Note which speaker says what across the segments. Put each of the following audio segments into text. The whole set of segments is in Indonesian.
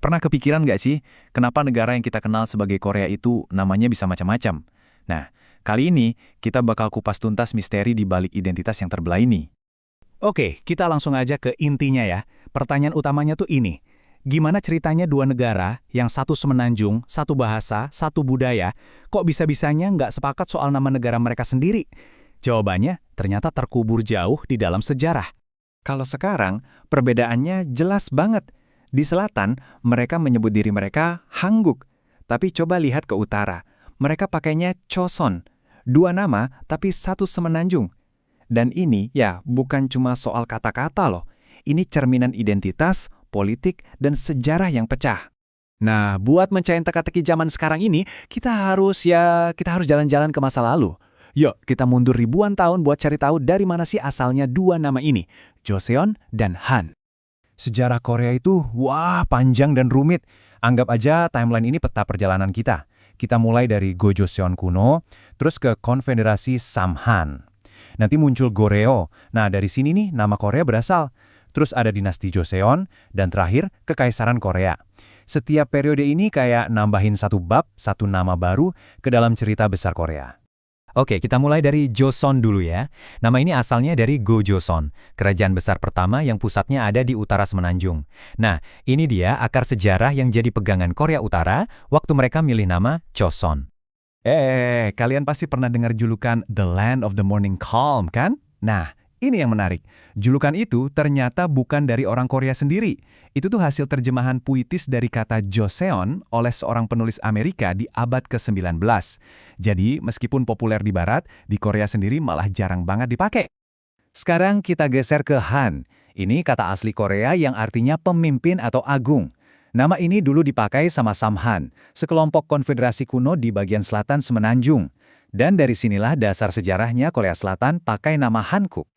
Speaker 1: Pernah kepikiran nggak sih, kenapa negara yang kita kenal sebagai Korea itu namanya bisa macam-macam? Nah, kali ini kita bakal kupas tuntas misteri di balik identitas yang terbelah ini.
Speaker 2: Oke, kita langsung aja ke intinya ya. Pertanyaan utamanya tuh ini. Gimana ceritanya dua negara yang satu semenanjung, satu bahasa, satu budaya, kok bisa-bisanya nggak sepakat soal nama negara mereka sendiri? Jawabannya ternyata terkubur jauh di dalam sejarah.
Speaker 3: Kalau sekarang, perbedaannya jelas banget. Di selatan, mereka menyebut diri mereka Hanguk. Tapi coba lihat ke utara. Mereka pakainya Choson. Dua nama, tapi satu semenanjung. Dan ini, ya, bukan cuma soal kata-kata loh. Ini cerminan identitas, politik, dan sejarah yang pecah.
Speaker 2: Nah, buat mencain teka-teki zaman sekarang ini, kita harus jalan-jalan ke masa lalu. Yuk, kita mundur ribuan tahun buat cari tahu dari mana sih asalnya dua nama ini, Joseon dan Han.
Speaker 1: Sejarah Korea itu, wah, panjang dan rumit. Anggap aja timeline ini peta perjalanan kita. Kita mulai dari Gojoseon kuno, terus ke Konfederasi Samhan. Nanti muncul Goryeo. Nah, dari sini nih nama Korea berasal. Terus ada dinasti Joseon, dan terakhir Kekaisaran Korea. Setiap periode ini kayak nambahin satu bab, satu nama baru ke dalam cerita besar Korea.
Speaker 4: Oke, kita mulai dari Joseon dulu ya. Nama ini asalnya dari Gojoseon, kerajaan besar pertama yang pusatnya ada di utara semenanjung. Nah, ini dia akar sejarah yang jadi pegangan Korea Utara waktu mereka milih nama Choson.
Speaker 2: Kalian pasti pernah dengar julukan The Land of the Morning Calm, kan? Nah, ini yang menarik. Julukan itu ternyata bukan dari orang Korea sendiri. Itu tuh hasil terjemahan puitis dari kata Joseon oleh seorang penulis Amerika di abad ke-19. Jadi, meskipun populer di Barat, di Korea sendiri malah jarang banget dipakai. Sekarang kita geser ke Han. Ini kata asli Korea yang artinya pemimpin atau agung. Nama ini dulu dipakai sama Samhan, sekelompok konfederasi kuno di bagian selatan semenanjung. Dan dari sinilah dasar sejarahnya Korea Selatan pakai nama Hankuk.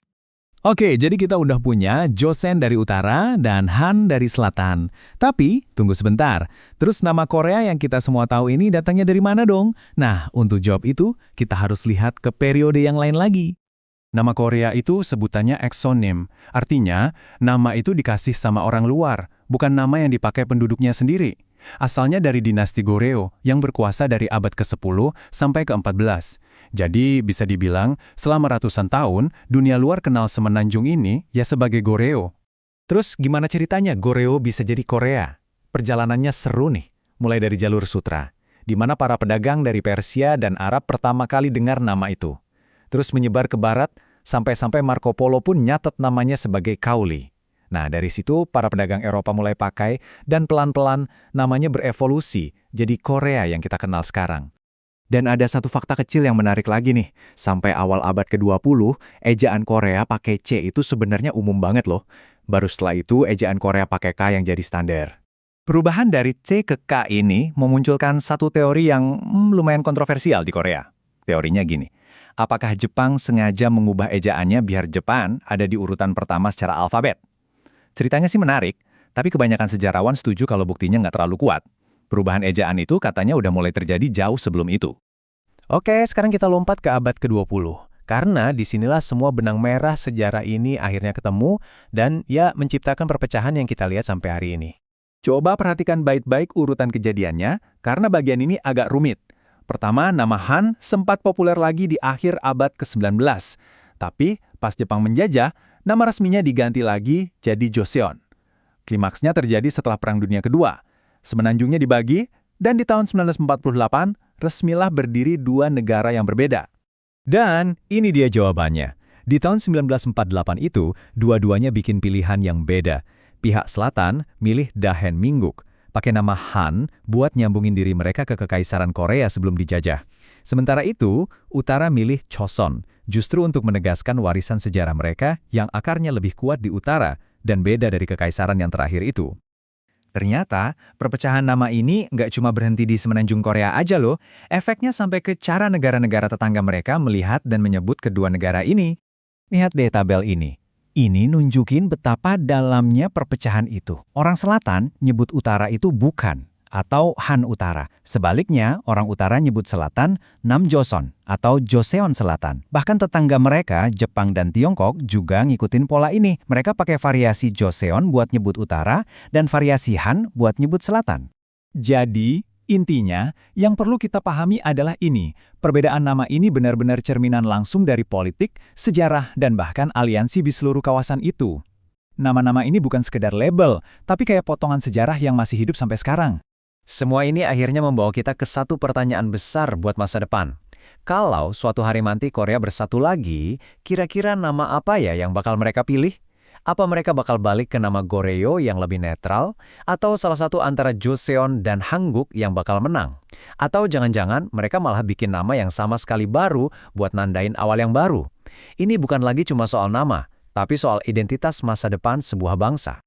Speaker 1: Oke, jadi kita udah punya Joseon dari utara dan Han dari selatan. Tapi, tunggu sebentar. Terus nama Korea yang kita semua tahu ini datangnya dari mana dong? Nah, untuk jawab itu, kita harus lihat ke periode yang lain lagi.
Speaker 3: Nama Korea itu sebutannya eksonim. Artinya, nama itu dikasih sama orang luar, bukan nama yang dipakai penduduknya sendiri. Asalnya dari dinasti Goryeo yang berkuasa dari abad ke-10 sampai ke-14. Jadi bisa dibilang selama ratusan tahun dunia luar kenal semenanjung ini ya sebagai Goryeo.
Speaker 2: Terus gimana ceritanya Goryeo bisa jadi Korea? Perjalanannya seru nih, mulai dari jalur sutra, di mana para pedagang dari Persia dan Arab pertama kali dengar nama itu. Terus menyebar ke barat, sampai-sampai Marco Polo pun nyatet namanya sebagai Kauli. Nah, dari situ para pedagang Eropa mulai pakai dan pelan-pelan namanya berevolusi jadi Korea yang kita kenal sekarang. Dan ada satu fakta kecil yang menarik lagi nih. Sampai awal abad ke-20, ejaan Korea pakai C itu sebenarnya umum banget loh. Baru setelah itu ejaan Korea pakai K yang jadi standar. Perubahan dari C ke K ini memunculkan satu teori yang lumayan kontroversial di Korea. Teorinya gini, apakah Jepang sengaja mengubah ejaannya biar Jepang ada di urutan pertama secara alfabet? Ceritanya sih menarik, tapi kebanyakan sejarawan setuju kalau buktinya nggak terlalu kuat. Perubahan ejaan itu katanya udah mulai terjadi jauh sebelum itu.
Speaker 1: Oke, sekarang kita lompat ke abad ke-20. Karena disinilah semua benang merah sejarah ini akhirnya ketemu dan ya menciptakan perpecahan yang kita lihat sampai hari ini.
Speaker 2: Coba perhatikan baik-baik urutan kejadiannya, karena bagian ini agak rumit. Pertama, nama Han sempat populer lagi di akhir abad ke-19. Tapi pas Jepang menjajah, nama resminya diganti lagi jadi Joseon. Klimaksnya terjadi setelah Perang Dunia Kedua. Semenanjungnya dibagi, dan di tahun 1948, resmilah berdiri dua negara yang berbeda.
Speaker 4: Dan ini dia jawabannya. Di tahun 1948 itu, dua-duanya bikin pilihan yang beda. Pihak selatan milih Daehan Mingguk, pakai nama Han buat nyambungin diri mereka ke Kekaisaran Korea sebelum dijajah. Sementara itu, utara milih Choson, justru untuk menegaskan warisan sejarah mereka yang akarnya lebih kuat di utara dan beda dari kekaisaran yang terakhir itu.
Speaker 2: Ternyata, perpecahan nama ini nggak cuma berhenti di semenanjung Korea aja loh, efeknya sampai ke cara negara-negara tetangga mereka melihat dan menyebut kedua negara ini. Lihat deh tabel ini. Ini nunjukin betapa dalamnya perpecahan itu. Orang selatan nyebut utara itu bukan,
Speaker 1: atau Han Utara. Sebaliknya, orang utara nyebut selatan Namjoseon atau Joseon Selatan. Bahkan tetangga mereka, Jepang dan Tiongkok, juga ngikutin pola ini. Mereka pakai variasi Joseon buat nyebut utara dan variasi Han buat nyebut selatan.
Speaker 2: Jadi, intinya, yang perlu kita pahami adalah ini. Perbedaan nama ini benar-benar cerminan langsung dari politik, sejarah, dan bahkan aliansi di seluruh kawasan itu. Nama-nama ini bukan sekedar label, tapi kayak potongan sejarah yang masih hidup sampai sekarang.
Speaker 4: Semua ini akhirnya membawa kita ke satu pertanyaan besar buat masa depan. Kalau suatu hari nanti Korea bersatu lagi, kira-kira nama apa ya yang bakal mereka pilih? Apa mereka bakal balik ke nama Goryeo yang lebih netral? Atau salah satu antara Joseon dan Hanguk yang bakal menang? Atau jangan-jangan mereka malah bikin nama yang sama sekali baru buat nandain awal yang baru? Ini bukan lagi cuma soal nama, tapi soal identitas masa depan sebuah bangsa.